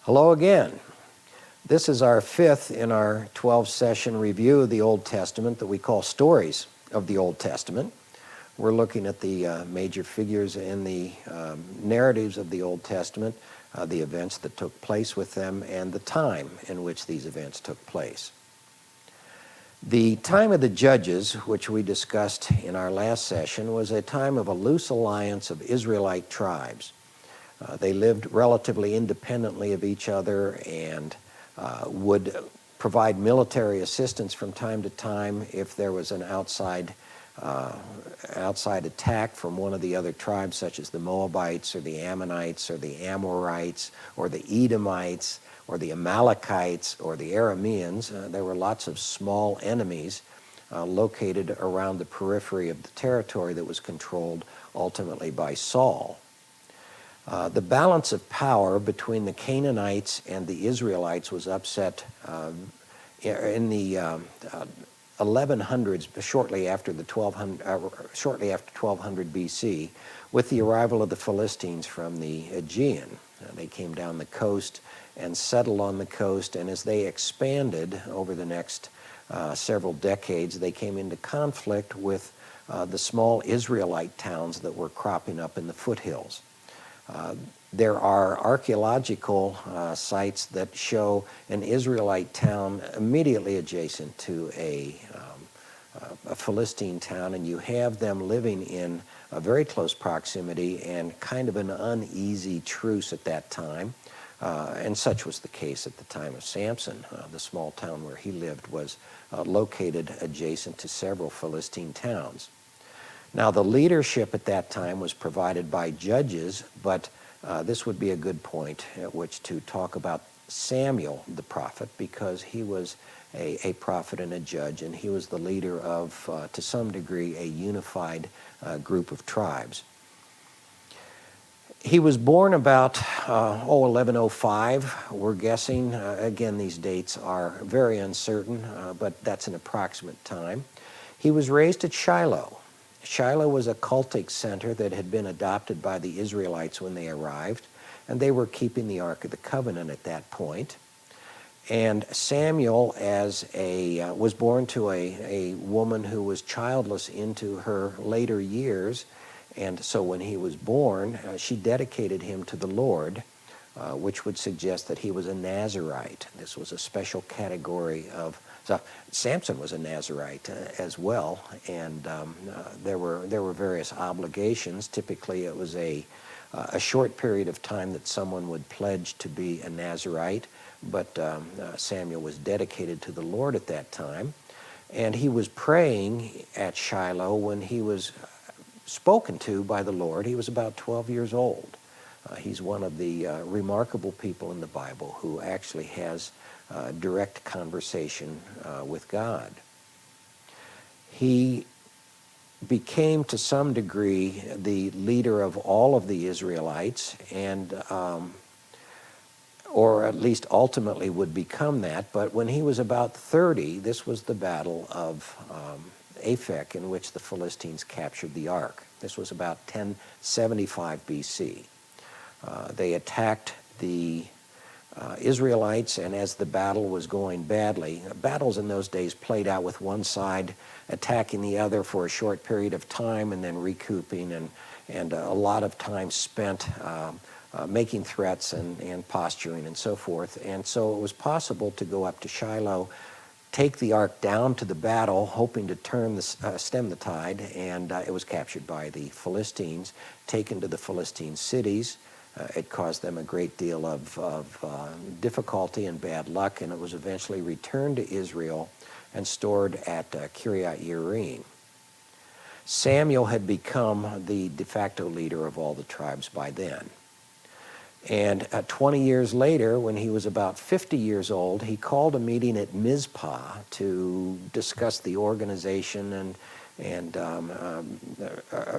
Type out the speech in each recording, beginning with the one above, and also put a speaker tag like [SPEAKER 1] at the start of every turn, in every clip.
[SPEAKER 1] Hello again. This is our fifth in our 12-session review of the Old Testament that we call Stories of the Old Testament. We're looking at the major figures in the narratives of the Old Testament, the events that took place with them, and the time in which these events took place. The time of the Judges, which we discussed in our last session, was a time of a loose alliance of Israelite tribes. They lived relatively independently of each other and would provide military assistance from time to time if there was an outside attack from one of the other tribes, such as the Moabites or the Ammonites or the Amorites or the Edomites or the Amalekites or the Arameans. There were lots of small enemies located around the periphery of the territory that was controlled ultimately by Saul. The balance of power between the Canaanites and the Israelites was upset in the 1100s, shortly after 1200 BC, with the arrival of the Philistines from the Aegean. They came down the coast and settled on the coast, and as they expanded over the next several decades, they came into conflict with the small Israelite towns that were cropping up in the foothills. There are archaeological sites that show an Israelite town immediately adjacent to a Philistine town, and you have them living in a very close proximity and kind of an uneasy truce at that time. And such was the case at the time of Samson. The small town where he lived was located adjacent to several Philistine towns. Now, the leadership at that time was provided by judges, but this would be a good point at which to talk about Samuel the prophet, because he was a prophet and a judge, and he was the leader of, to some degree, a unified group of tribes. He was born about 1105, we're guessing. Again, these dates are very uncertain, but that's an approximate time. He was raised at Shiloh. Shiloh was a cultic center that had been adopted by the Israelites when they arrived, and they were keeping the Ark of the Covenant at that point. And Samuel was born to a woman who was childless into her later years, and so when he was born, she dedicated him to the Lord, which would suggest that he was a Nazirite. This was a special category of Samson was a Nazirite as well, and there were various obligations. Typically, it was a short period of time that someone would pledge to be a Nazirite, but Samuel was dedicated to the Lord at that time, and he was praying at Shiloh when he was spoken to by the Lord. He was about 12 years old. He's one of the remarkable people in the Bible who actually has direct conversation with God. He became, to some degree, the leader of all of the Israelites, and or at least ultimately would become that. But when he was about 30, this was the battle of Aphek, in which the Philistines captured the ark. This was about 1075 BC. They attacked the Israelites, and as the battle was going badly, battles in those days played out with one side attacking the other for a short period of time and then recouping, and a lot of time spent making threats and posturing and so forth. And so it was possible to go up to Shiloh, take the ark down to the battle, hoping to stem the tide, and it was captured by the Philistines, taken to the Philistine cities. It caused them a great deal of difficulty and bad luck, and it was eventually returned to Israel and stored at Kiryat Yearim. Samuel had become the de facto leader of all the tribes by then. And 20 years later, when he was about 50 years old, he called a meeting at Mizpah to discuss the organization and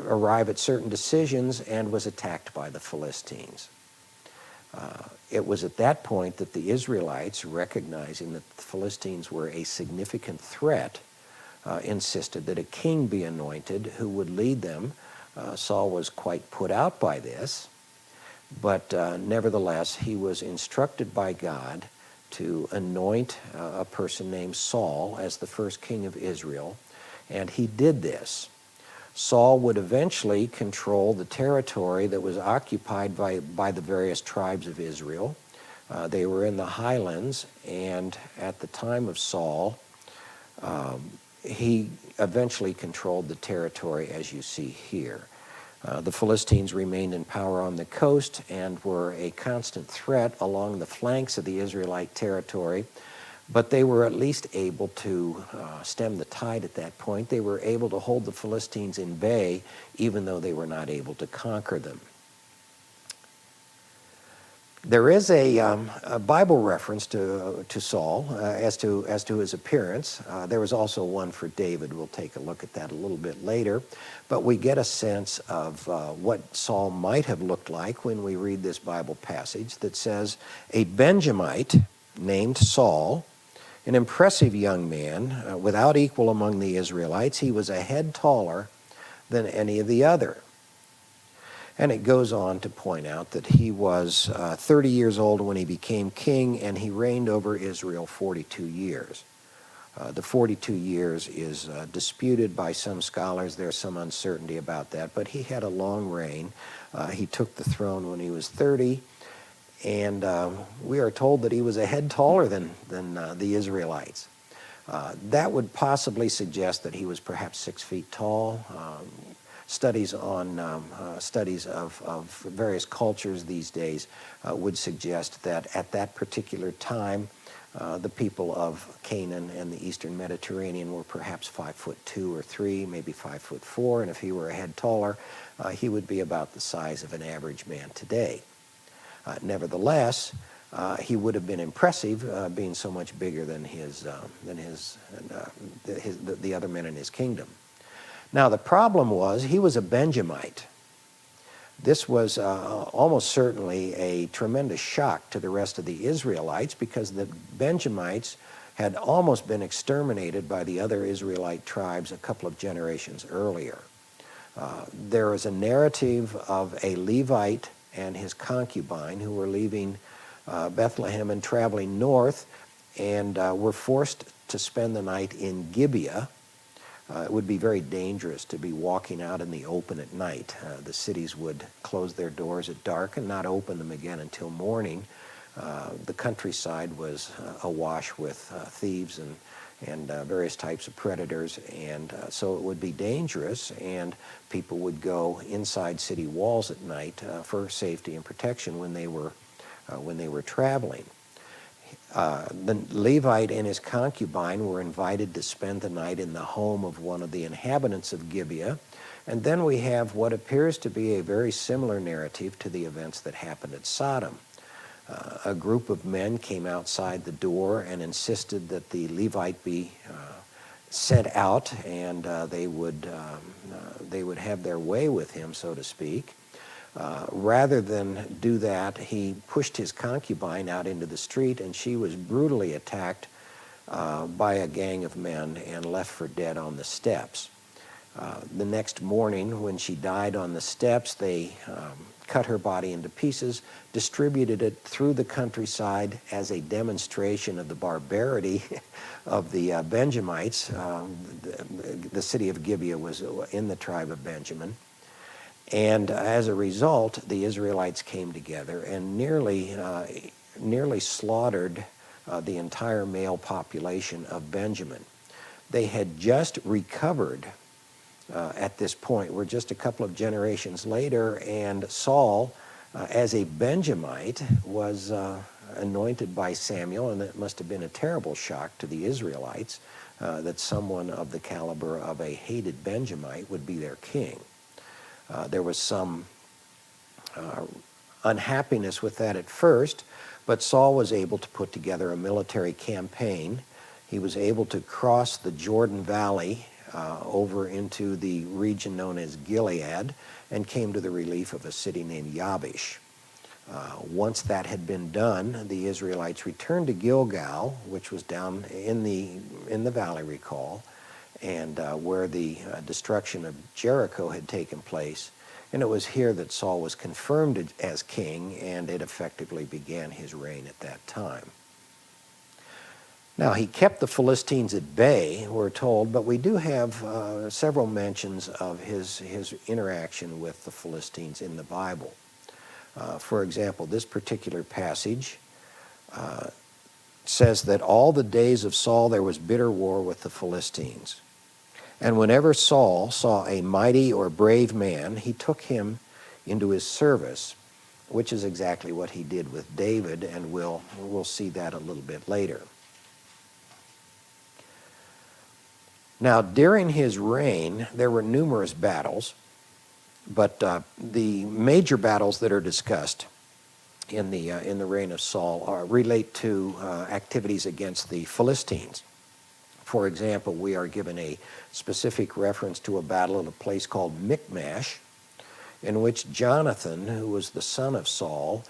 [SPEAKER 1] arrive at certain decisions, and was attacked by the Philistines. It was at that point that the Israelites, recognizing that the Philistines were a significant threat, insisted that a king be anointed who would lead them. Saul was quite put out by this, But nevertheless, he was instructed by God to anoint a person named Saul as the first king of Israel, and he did this. Saul would eventually control the territory that was occupied by the various tribes of Israel. They were in the highlands, and at the time of Saul, he eventually controlled the territory as you see here. The Philistines remained in power on the coast and were a constant threat along the flanks of the Israelite territory, but they were at least able to stem the tide at that point. They were able to hold the Philistines in bay, even though they were not able to conquer them. There is a Bible reference to Saul as to his appearance. There was also one for David. We'll take a look at that a little bit later. But we get a sense of what Saul might have looked like when we read this Bible passage that says, "A Benjamite named Saul, an impressive young man, without equal among the Israelites. He was a head taller than any of the other." And it goes on to point out that he was 30 years old when he became king, and he reigned over Israel 42 years. The 42 years is disputed by some scholars. There's some uncertainty about that, but he had a long reign. He took the throne when he was 30, and we are told that he was a head taller than the Israelites. That would possibly suggest that he was perhaps 6 feet tall. Studies of various cultures these days would suggest that at that particular time, the people of Canaan and the Eastern Mediterranean were perhaps 5'2" or 3", maybe 5'4", and if he were a head taller, he would be about the size of an average man today. Nevertheless, he would have been impressive, being so much bigger than the other men in his kingdom. Now, the problem was he was a Benjamite. This was almost certainly a tremendous shock to the rest of the Israelites because the Benjamites had almost been exterminated by the other Israelite tribes a couple of generations earlier. There is a narrative of a Levite and his concubine who were leaving Bethlehem and traveling north and were forced to spend the night in Gibeah. It would be very dangerous to be walking out in the open at night. The cities would close their doors at dark and not open them again until morning. The countryside was awash with thieves and various types of predators, and so it would be dangerous, and people would go inside city walls at night for safety and protection when they were traveling. The Levite and his concubine were invited to spend the night in the home of one of the inhabitants of Gibeah. And then we have what appears to be a very similar narrative to the events that happened at Sodom. A group of men came outside the door and insisted that the Levite be sent out, and they would have their way with him, so to speak. Rather than do that, he pushed his concubine out into the street, and she was brutally attacked by a gang of men and left for dead on the steps. The next morning, when she died on the steps, they cut her body into pieces, distributed it through the countryside as a demonstration of the barbarity of the Benjamites. The city of Gibeah was in the tribe of Benjamin. And as a result, the Israelites came together and nearly slaughtered the entire male population of Benjamin. They had just recovered at this point. We're just a couple of generations later, and Saul, as a Benjamite, was anointed by Samuel, and it must have been a terrible shock to the Israelites that someone of the caliber of a hated Benjamite would be their king. There was some unhappiness with that at first, but Saul was able to put together a military campaign. He was able to cross the Jordan Valley over into the region known as Gilead and came to the relief of a city named Yabesh. Once that had been done, the Israelites returned to Gilgal, which was down in the valley, recall, and where the destruction of Jericho had taken place, And it was here that Saul was confirmed as king, and it effectively began his reign at that time. Now, he kept the Philistines at bay, we're told, but we do have several mentions of his interaction with the Philistines in the Bible. For example, this particular passage says that all the days of Saul there was bitter war with the Philistines. And whenever Saul saw a mighty or brave man, he took him into his service, which is exactly what he did with David, and we'll see that a little bit later. Now, during his reign, there were numerous battles, but the major battles that are discussed in the reign of Saul relate to activities against the Philistines. For example, we are given a specific reference to a battle at a place called Michmash, in which Jonathan, who was the son of Saul,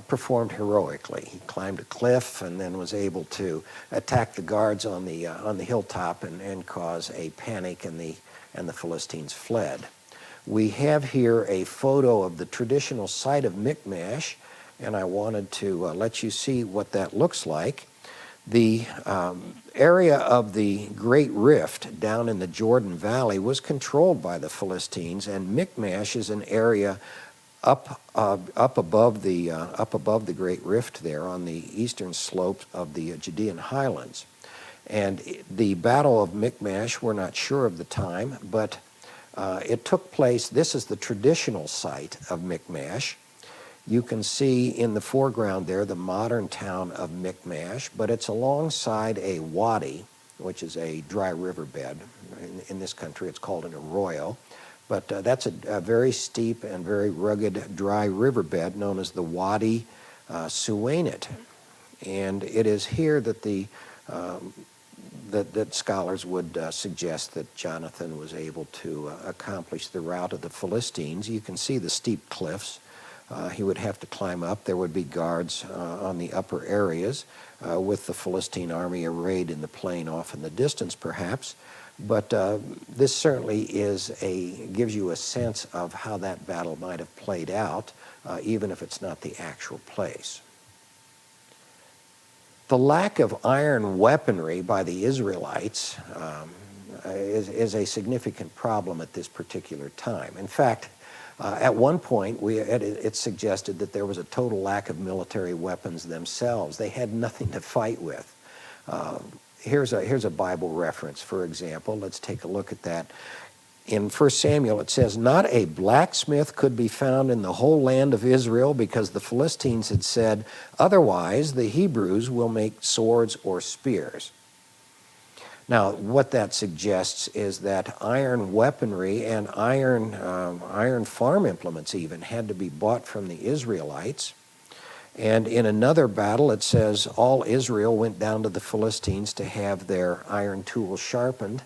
[SPEAKER 1] performed heroically. He climbed a cliff and then was able to attack the guards on the hilltop and cause a panic, and the Philistines fled. We have here a photo of the traditional site of Michmash, and I wanted to let you see what that looks like. The area of the Great Rift down in the Jordan Valley was controlled by the Philistines, and Michmash is an area up above the Great Rift there on the eastern slope of the Judean highlands. And the Battle of Michmash, we're not sure of the time, but it took place. This is the traditional site of Michmash. You can see in the foreground there the modern town of Michmash, but it's alongside a wadi, which is a dry riverbed. In this country it's called an arroyo, but that's a very steep and very rugged dry riverbed known as the Wadi Suwainit. And it is here that that scholars would suggest that Jonathan was able to accomplish the rout of the Philistines. You can see the steep cliffs. He would have to climb up. There would be guards on the upper areas with the Philistine army arrayed in the plain off in the distance, perhaps. But this certainly gives you a sense of how that battle might have played out, even if it's not the actual place. The lack of iron weaponry by the Israelites is a significant problem at this particular time. In fact, at one point, it's suggested that there was a total lack of military weapons themselves. They had nothing to fight with. Here's a Bible reference, for example. Let's take a look at that. In 1 Samuel, it says, "Not a blacksmith could be found in the whole land of Israel, because the Philistines had said, 'Otherwise the Hebrews will make swords or spears.'" Now, what that suggests is that iron weaponry and iron farm implements even had to be bought from the Israelites. And in another battle, it says, all Israel went down to the Philistines to have their iron tools sharpened.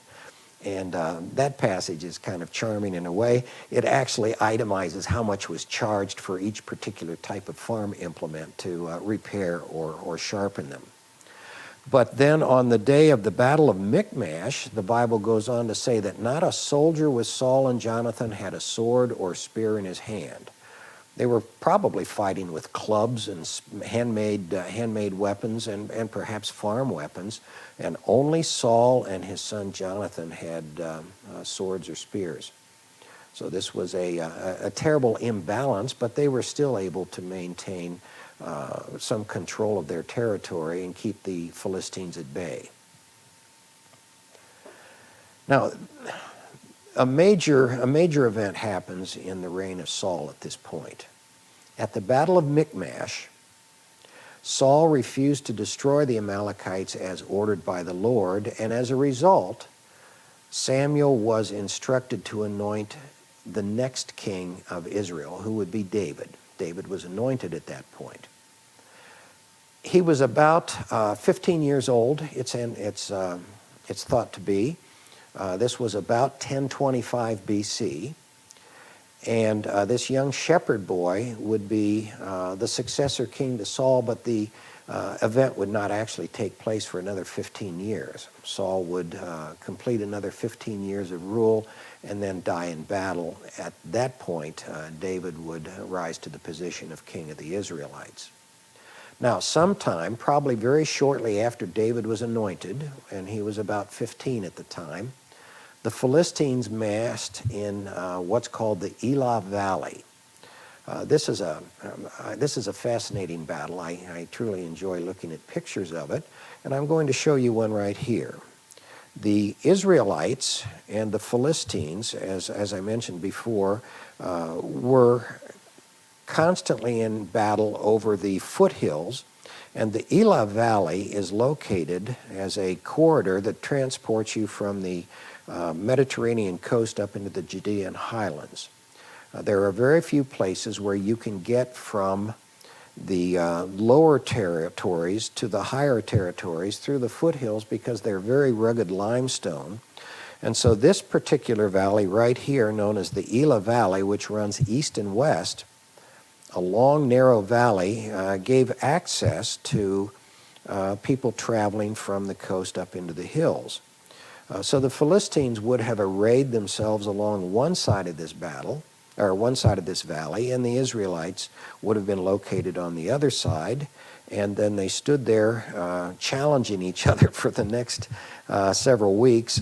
[SPEAKER 1] And that passage is kind of charming in a way. It actually itemizes how much was charged for each particular type of farm implement to repair or sharpen them. But then on the day of the Battle of Michmash, the Bible goes on to say that not a soldier with Saul and Jonathan had a sword or spear in his hand. They were probably fighting with clubs and handmade weapons and perhaps farm weapons, and only Saul and his son Jonathan had swords or spears. So this was a terrible imbalance, but they were still able to maintain some control of their territory and keep the Philistines at bay. Now, a major event happens in the reign of Saul at this point. At the Battle of Michmash, Saul refused to destroy the Amalekites as ordered by the Lord, and as a result, Samuel was instructed to anoint the next king of Israel, who would be David. David was anointed at that point. He was about 15 years old, it's thought to be. This was about 1025 BC. And this young shepherd boy would be the successor king to Saul, but the event would not actually take place for another 15 years. Saul would complete another 15 years of rule and then die in battle. At that point, David would rise to the position of king of the Israelites. Now, sometime, probably very shortly after David was anointed, and he was about 15 at the time, the Philistines massed in what's called the Elah Valley. This is a fascinating battle. I truly enjoy looking at pictures of it, and I'm going to show you one right here. The Israelites and the Philistines, as I mentioned before, were constantly in battle over the foothills, and the Elah Valley is located as a corridor that transports you from the Mediterranean coast up into the Judean highlands. There are very few places where you can get from the lower territories to the higher territories through the foothills because they're very rugged limestone. And so this particular valley right here, known as the Elah Valley, which runs east and west, a long, narrow valley, gave access to people traveling from the coast up into the hills. So the Philistines would have arrayed themselves along one side of this battle, or one side of this valley, and the Israelites would have been located on the other side, and then they stood there challenging each other for the next several weeks,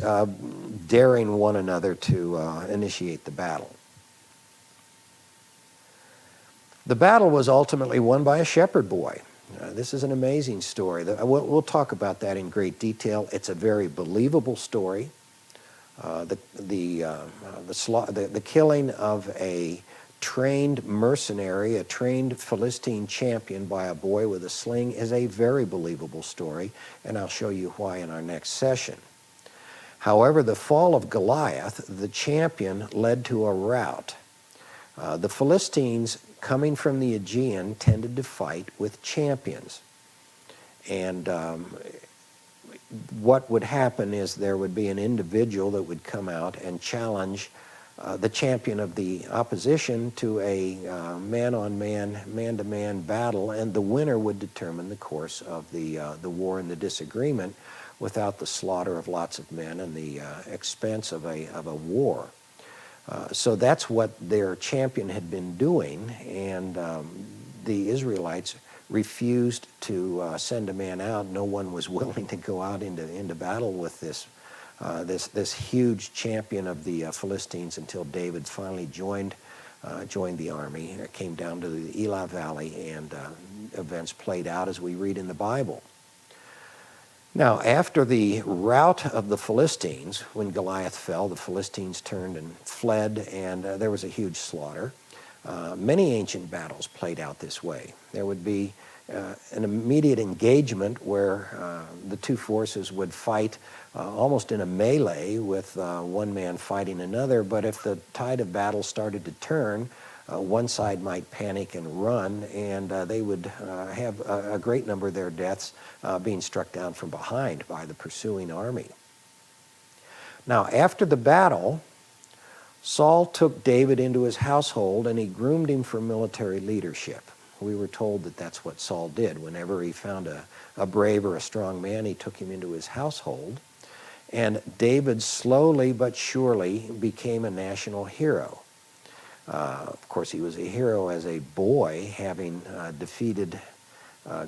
[SPEAKER 1] daring one another to initiate the battle. The battle was ultimately won by a shepherd boy. This is an amazing story. We'll talk about that in great detail. It's a very believable story. The killing of a trained mercenary, a trained Philistine champion by a boy with a sling is a very believable story, and I'll show you why in our next session. However, the fall of Goliath, the champion, led to a rout. The Philistines, coming from the Aegean, tended to fight with champions. And what would happen is there would be an individual that would come out and challenge the champion of the opposition to a man-on-man, man-to-man battle, and the winner would determine the course of the war and the disagreement without the slaughter of lots of men and the expense of a war. So that's what their champion had been doing, and the Israelites refused to send a man out. No one was willing to go out into battle with this huge champion of the Philistines until David finally joined the army, came down to the Elah Valley, and events played out as we read in the Bible. Now, after the rout of the Philistines, when Goliath fell, the Philistines turned and fled, and there was a huge slaughter. Many ancient battles played out this way. There would be an immediate engagement where the two forces would fight almost in a melee with one man fighting another, but if the tide of battle started to turn, one side might panic and run, and they would have a great number of their deaths being struck down from behind by the pursuing army. Now, after the battle, Saul took David into his household and he groomed him for military leadership. We were told that that's what Saul did. Whenever he found a brave or a strong man, he took him into his household. And David slowly but surely became a national hero. Of course, he was a hero as a boy, having defeated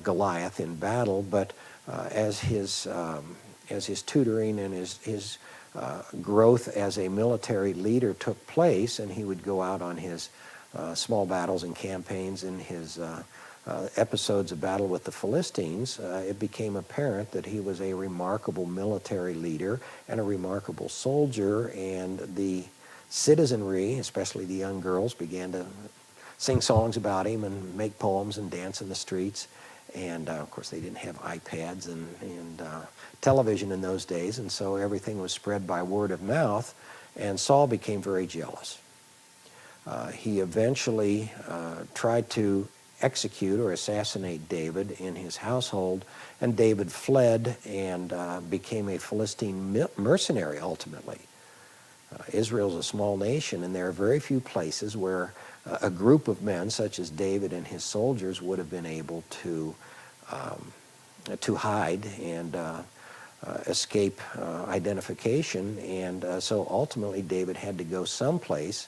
[SPEAKER 1] Goliath in battle, but as his tutoring and his growth as a military leader took place, and he would go out on his small battles and campaigns and his episodes of battle with the Philistines, it became apparent that he was a remarkable military leader and a remarkable soldier, and the citizenry, especially the young girls, began to sing songs about him and make poems and dance in the streets. And of course, they didn't have iPads and television in those days, and so everything was spread by word of mouth, and Saul became very jealous. He eventually tried to execute or assassinate David in his household, and David fled and became a Philistine mercenary ultimately. Israel's a small nation, and there are very few places where a group of men such as David and his soldiers would have been able to to hide and escape identification, and so ultimately David had to go someplace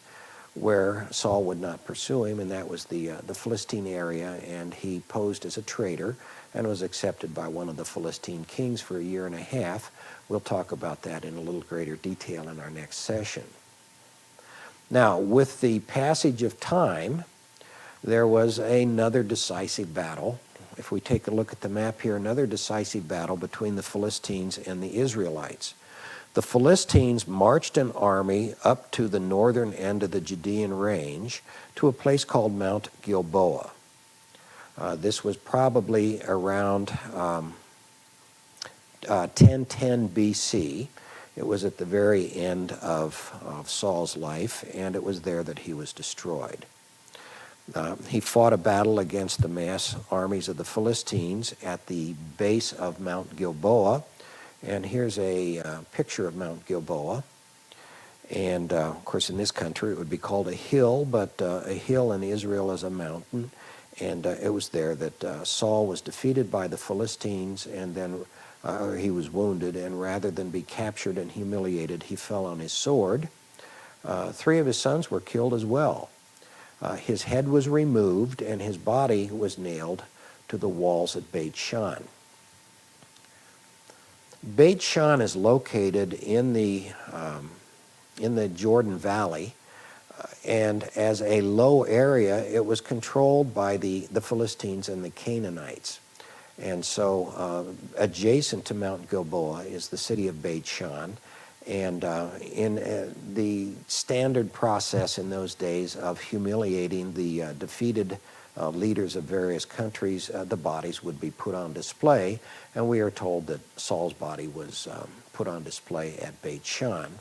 [SPEAKER 1] where Saul would not pursue him, and that was the Philistine area, and he posed as a traitor and was accepted by one of the Philistine kings for a year and a half. We'll talk about that in a little greater detail in our next session. Now, with the passage of time, there was another decisive battle. If we take a look at the map here, another decisive battle between the Philistines and the Israelites. The Philistines marched an army up to the northern end of the Judean range to a place called Mount Gilboa. This was probably around 1010 BC. It was at the very end of Saul's life, and it was there that he was destroyed. He fought a battle against the mass armies of the Philistines at the base of Mount Gilboa. And here's a picture of Mount Gilboa. And of course, in this country, it would be called a hill, but a hill in Israel is a mountain. And it was there that Saul was defeated by the Philistines, and then he was wounded. And rather than be captured and humiliated, he fell on his sword. 3 of his sons were killed as well. His head was removed, and his body was nailed to the walls at Beit Shan. Beit Shan is located in the Jordan Valley, and as a low area, it was controlled by the Philistines and the Canaanites. And so adjacent to Mount Gilboa is the city of Beit Shan. And in the standard process in those days of humiliating the defeated leaders of various countries, the bodies would be put on display, and we are told that Saul's body was put on display at Beit Shan.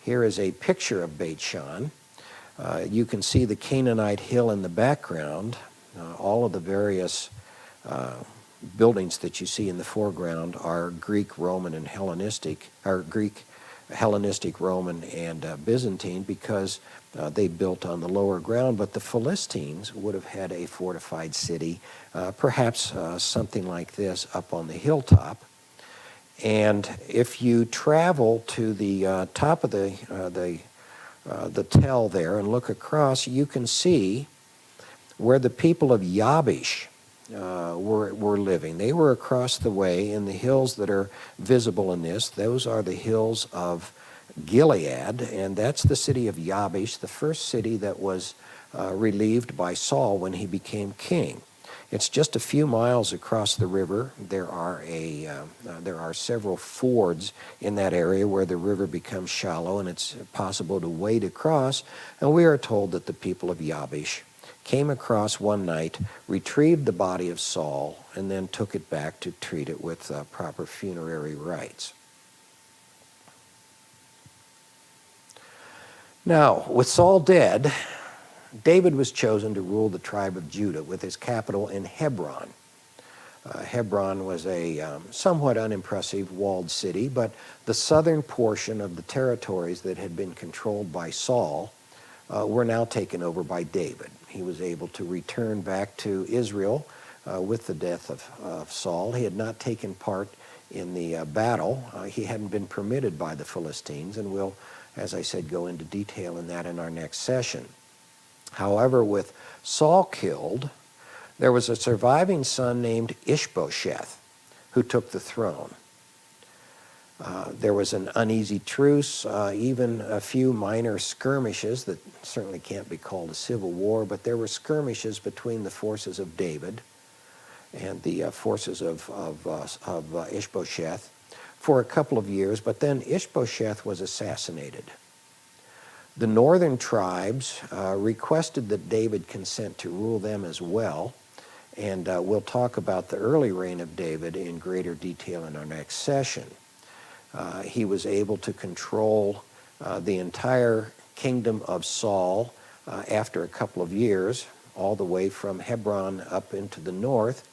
[SPEAKER 1] Here is a picture of Beit Shan. You can see the Canaanite hill in the background. All of the various buildings that you see in the foreground are Greek, Roman, and Hellenistic, or Greek, Hellenistic, Roman, and Byzantine, because they built on the lower ground. But the Philistines would have had a fortified city, perhaps something like this up on the hilltop. And if you travel to the top of the tell there and look across, you can see where the people of Yabesh were living. They were across the way in the hills that are visible in this. Those are the hills of Gilead, and that's the city of Yabesh, the first city that was relieved by Saul when he became king. It's just a few miles across the river. There are several fords in that area where the river becomes shallow, and it's possible to wade across. And we are told that the people of Yabesh came across one night, retrieved the body of Saul, and then took it back to treat it with proper funerary rites. Now, with Saul dead, David was chosen to rule the tribe of Judah with his capital in Hebron. Hebron was a somewhat unimpressive walled city, but the southern portion of the territories that had been controlled by Saul were now taken over by David. He was able to return back to Israel with the death of Saul. He had not taken part in the battle. He hadn't been permitted by the Philistines, and we'll, as I said, go into detail in that in our next session. However, with Saul killed, there was a surviving son named Ishbosheth who took the throne. There was an uneasy truce, even a few minor skirmishes that certainly can't be called a civil war, but there were skirmishes between the forces of David and the forces of Ishbosheth for a couple of years, but then Ishbosheth was assassinated. The northern tribes requested that David consent to rule them as well, and we'll talk about the early reign of David in greater detail in our next session. He was able to control the entire kingdom of Saul after a couple of years, all the way from Hebron up into the north,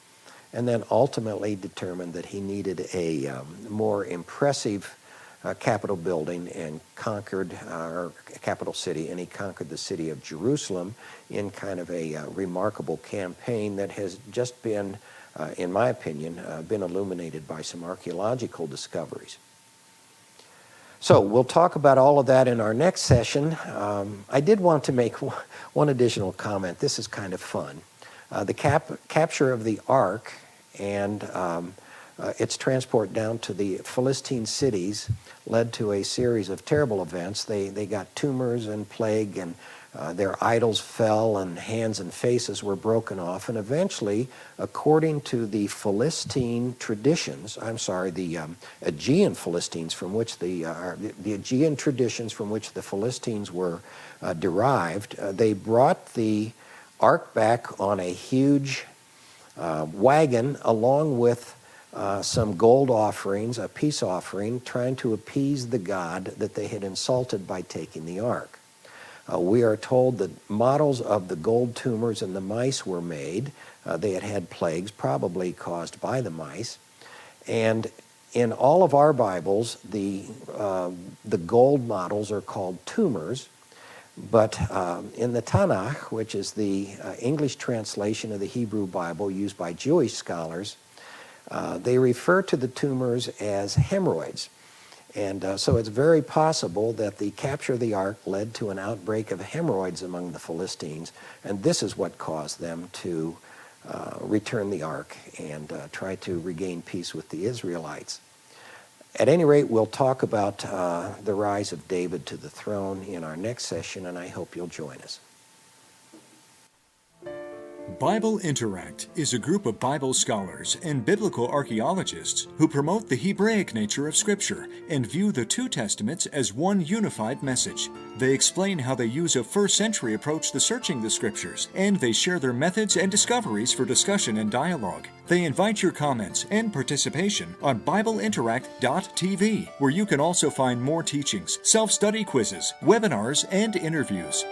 [SPEAKER 1] and then ultimately determined that he needed a more impressive capital building and conquered our capital city, and he conquered the city of Jerusalem in kind of a remarkable campaign that has just been in my opinion, been illuminated by some archaeological discoveries. So we'll talk about all of that in our next session. I did want to make one additional comment. This is kind of fun. The capture of the ark and its transport down to the Philistine cities led to a series of terrible events. They got tumors and plague, and their idols fell, and hands and faces were broken off. And eventually, according to the Philistine traditions, the Aegean Philistines, from which the Aegean traditions from which the Philistines were derived, they brought the ark back on a huge wagon along with some gold offerings, a peace offering, trying to appease the god that they had insulted by taking the ark. We are told that models of the gold tumors and the mice were made. They had had plagues, probably caused by the mice. And in all of our Bibles, the gold models are called tumors. But in the Tanakh, which is the English translation of the Hebrew Bible used by Jewish scholars, they refer to the tumors as hemorrhoids. And so it's very possible that the capture of the ark led to an outbreak of hemorrhoids among the Philistines, and this is what caused them to return the ark and try to regain peace with the Israelites. At any rate, we'll talk about the rise of David to the throne in our next session, and I hope you'll join us.
[SPEAKER 2] Bible Interact is a group of Bible scholars and biblical archaeologists who promote the Hebraic nature of Scripture and view the two Testaments as one unified message. They explain how they use a first-century approach to searching the Scriptures, and they share their methods and discoveries for discussion and dialogue. They invite your comments and participation on BibleInteract.tv, where you can also find more teachings, self-study quizzes, webinars, and interviews.